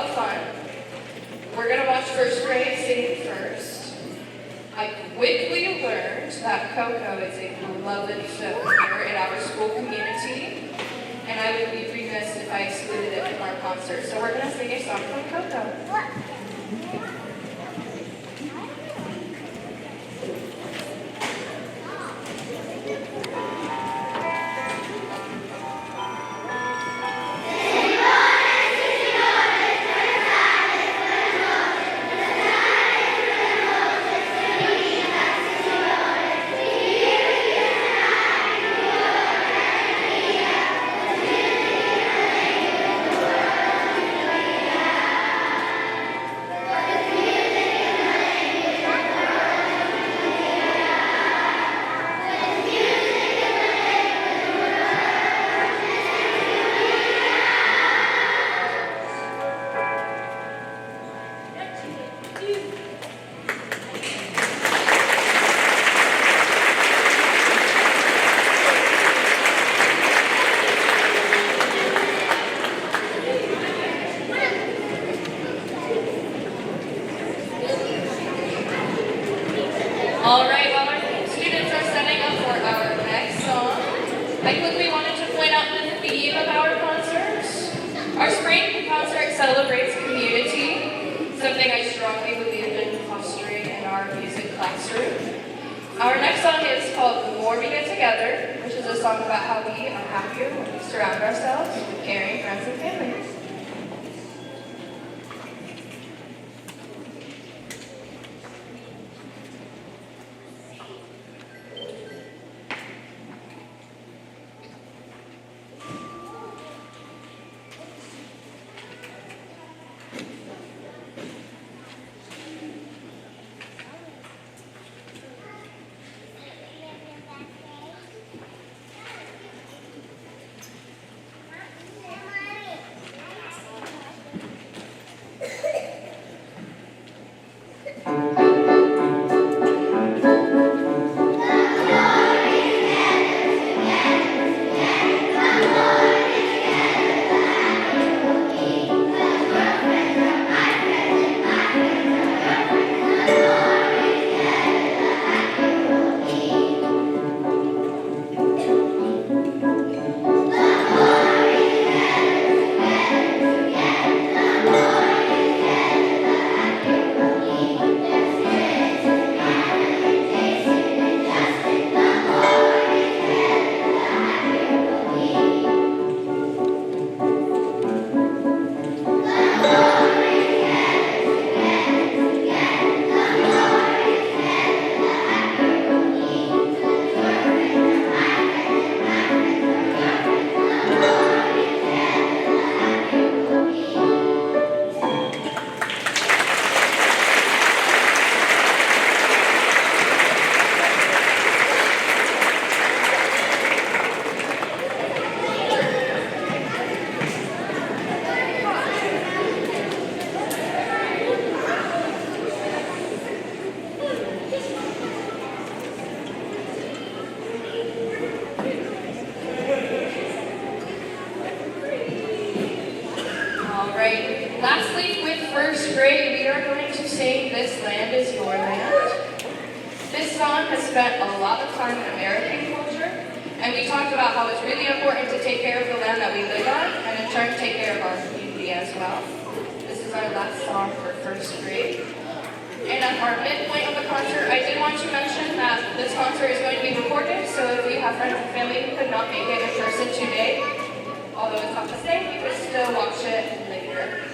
lot of fun. We're going to watch first grade sing first. I quickly learned that Coco is a beloved figure in our school community, and I would be remiss if I excluded it from our concert. So we're going to sing a song from Coco. All right, while our students are setting up for our next song, I quickly wanted to point out the theme of our concerts. Our spring concert celebrates community, something I strongly believe in fostering in our music classroom. Our next song is called The More We Get Together, which is a song about how we are happier when we surround ourselves with caring friends and family. Lastly, with first grade, we are going to sing This Land Is Your Land. This song has spent a lot of time in American culture, and we talked about how it's really important to take care of the land that we live on, and in turn take care of our community as well. This is our last song for first grade. And at our midpoint of the concert, I did want to mention that this concert is going to be recorded, so if you have friends and family who could not make it in person today, although it's not the same, you could still watch it later.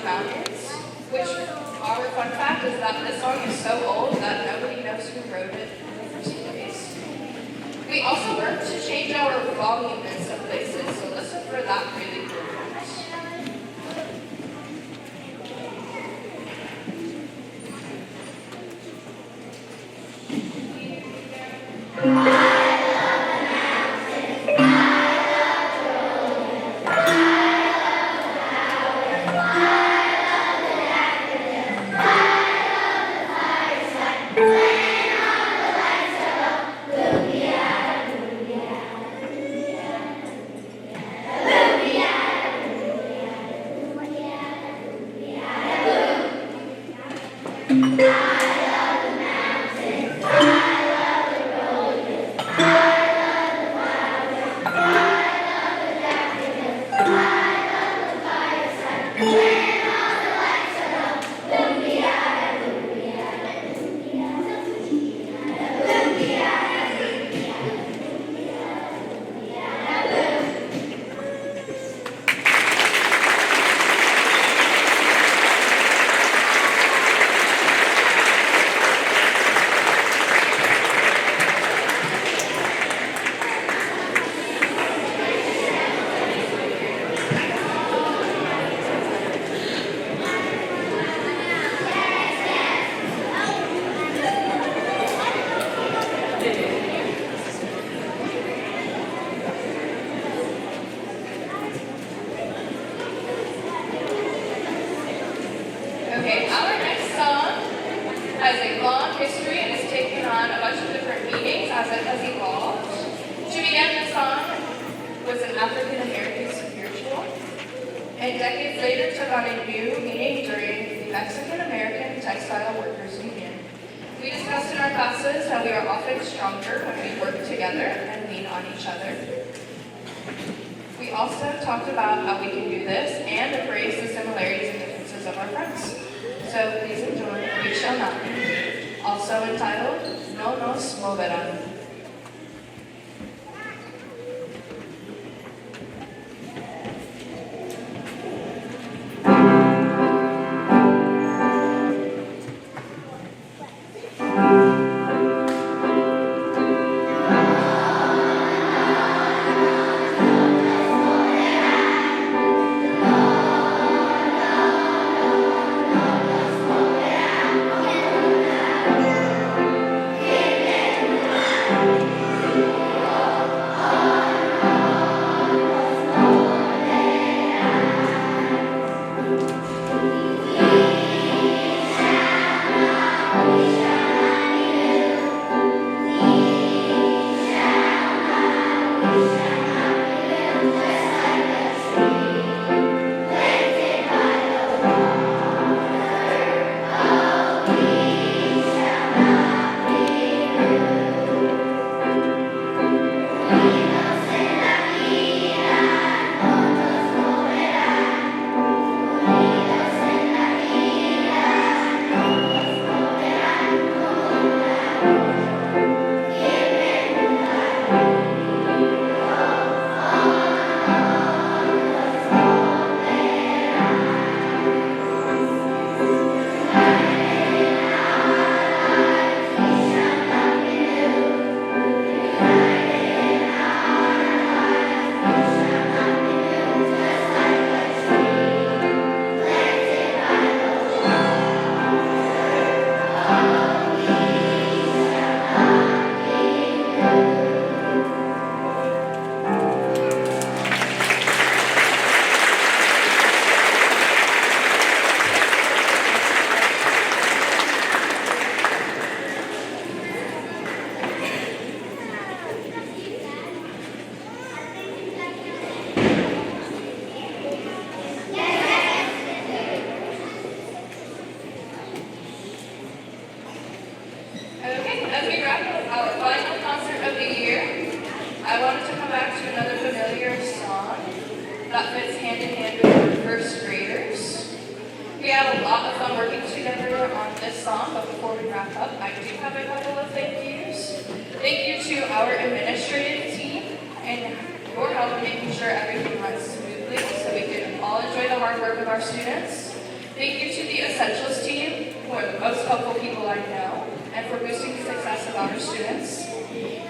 the Mountains, which our fun fact is that this song is so old that nobody knows who wrote it in the first place. We also learned to change our volume in some places, so listen for that really cool part. Okay, our next song has a long history and has taken on a bunch of different meanings as it has evolved. To begin, the song was an African American spiritual, and decades later took on a new meaning during the Mexican American Textile Workers Union. We discussed in our classes how we are often stronger when we work together and lean on each other. We also talked about how we can do this and embrace the similarities and differences of our friends. So please enjoy We Shall Not Be, also entitled No Nos Moverán. that fits hand in hand with our first graders. We had a lot of fun working together on this song, but before we wrap up, I do have a couple of thank yous. Thank you to our administrative team and your help in making sure everything runs smoothly so we can all enjoy the hard work of our students. Thank you to the Essentials team, who are the most helpful people I know, and for boosting the success of our students.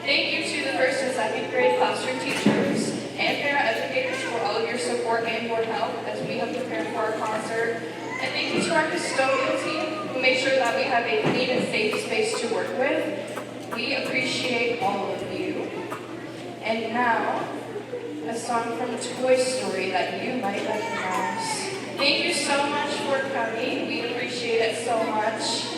Thank you to the first and second grade classroom teachers and paraeducators for all of your support and your help as we have prepared for our concert. And thank you to our custodial team, who make sure that we have a clean and safe space to work with. We appreciate all of you. And now, a song from Toy Story that you might recognize. Thank you so much for coming. We appreciate it so much.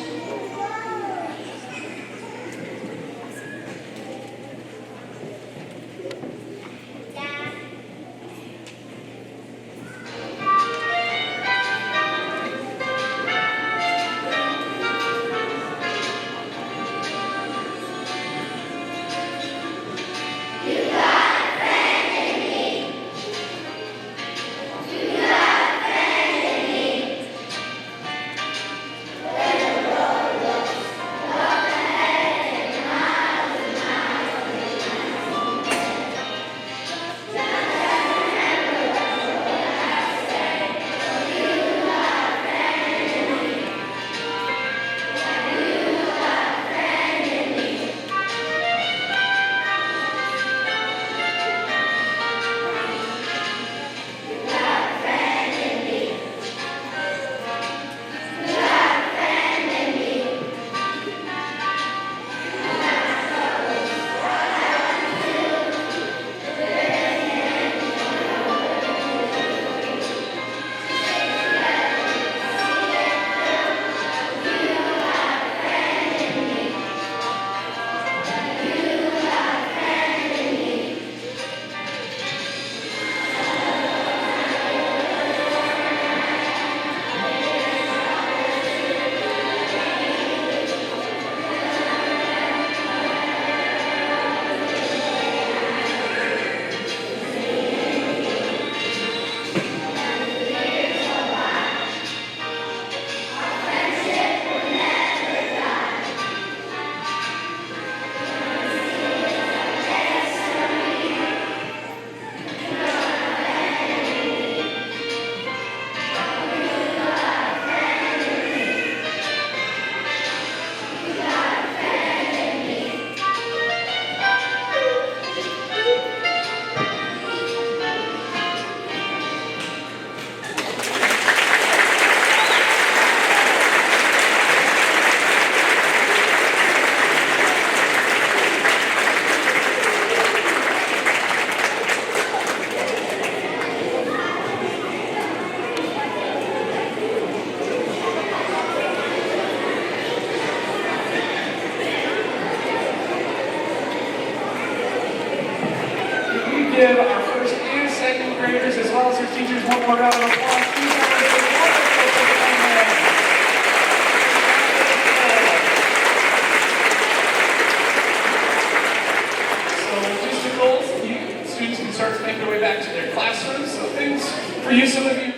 Give our first and second graders as well as their teachers one more round of applause. These are the wonderful performers. So musicals, students can start to make their way back to their classrooms. So things for you, some of you